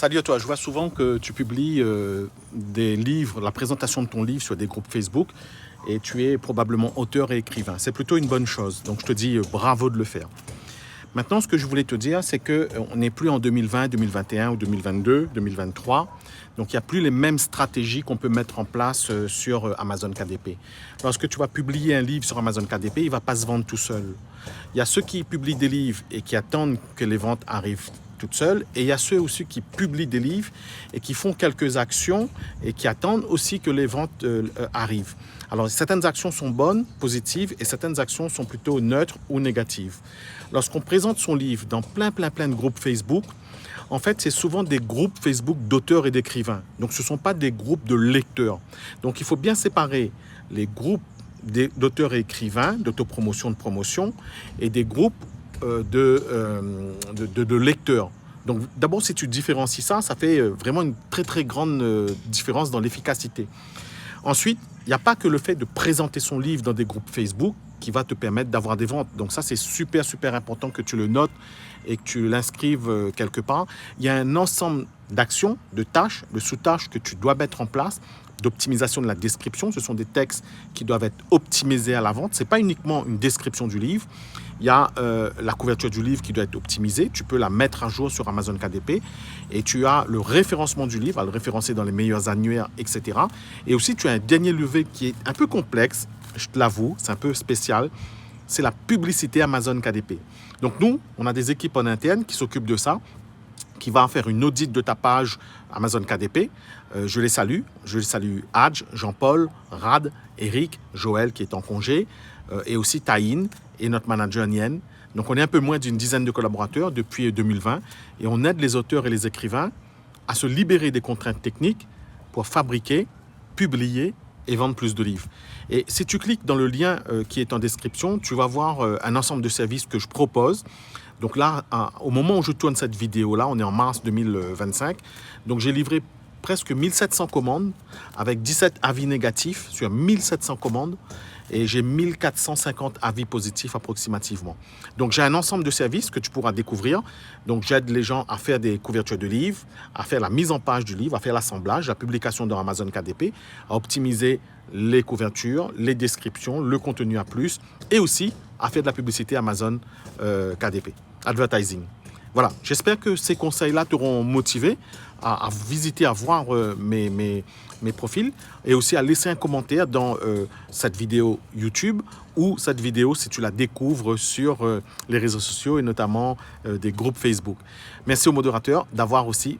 Salut à toi, je vois souvent que tu publies des livres, la présentation de ton livre sur des groupes Facebook et tu es probablement auteur et écrivain. C'est plutôt une bonne chose, donc je te dis bravo de le faire. Maintenant, ce que je voulais te dire, c'est qu'on n'est plus en 2020, 2021 ou 2022, 2023. Donc, il n'y a plus les mêmes stratégies qu'on peut mettre en place sur Amazon KDP. Lorsque tu vas publier un livre sur Amazon KDP, il ne va pas se vendre tout seul. Il y a ceux qui publient des livres et qui attendent que les ventes arrivent toutes seules. Et il y a ceux aussi qui publient des livres et qui font quelques actions et qui attendent aussi que les ventes arrivent. Alors, certaines actions sont bonnes, positives, et certaines actions sont plutôt neutres ou négatives. Lorsqu'on présente son livre dans plein de groupes Facebook, en fait, c'est souvent des groupes Facebook d'auteurs et d'écrivains. Donc, ce ne sont pas des groupes de lecteurs. Donc, il faut bien séparer les groupes d'auteurs et écrivains, d'autopromotion, de promotion, et des groupes de lecteurs. Donc, d'abord, si tu différencies ça, ça fait vraiment une très grande différence dans l'efficacité. Ensuite, il n'y a pas que le fait de présenter son livre dans des groupes Facebook qui va te permettre d'avoir des ventes. Donc ça, c'est super important que tu le notes et que tu l'inscrives quelque part. Il y a un ensemble d'actions, de tâches, de sous-tâches que tu dois mettre en place, d'optimisation de la description. Ce sont des textes qui doivent être optimisés à la vente. Ce n'est pas uniquement une description du livre. Il y a la couverture du livre qui doit être optimisée. Tu peux la mettre à jour sur Amazon KDP. Et tu as le référencement du livre, à le référencer dans les meilleurs annuaires, etc. Et aussi, tu as un dernier levier qui est un peu complexe, je te l'avoue, c'est un peu spécial. C'est la publicité Amazon KDP. Donc nous, on a des équipes en interne qui s'occupent de ça, qui va faire une audit de ta page Amazon KDP. Je les salue. Je les salue Hadj, Jean-Paul, Rad, Eric, Joël qui est en congé, et aussi Taïn et notre manager Nien. Donc on est un peu moins d'une dizaine de collaborateurs depuis 2020 et on aide les auteurs et les écrivains à se libérer des contraintes techniques pour fabriquer, publier et vendre plus de livres. Et si tu cliques dans le lien qui est en description, tu vas voir un ensemble de services que je propose. Donc là, au moment où je tourne cette vidéo-là, on est en mars 2025, donc j'ai livré presque 1700 commandes avec 17 avis négatifs sur 1700 commandes et j'ai 1450 avis positifs approximativement. Donc j'ai un ensemble de services que tu pourras découvrir. Donc j'aide les gens à faire des couvertures de livres, à faire la mise en page du livre, à faire l'assemblage, la publication dans Amazon KDP, à optimiser les couvertures, les descriptions, le contenu à plus et aussi à faire de la publicité Amazon KDP, Advertising. Voilà, j'espère que ces conseils-là t'auront motivé à visiter, à voir mes profils et aussi à laisser un commentaire dans cette vidéo YouTube ou cette vidéo si tu la découvres sur les réseaux sociaux et notamment des groupes Facebook. Merci au modérateur d'avoir aussi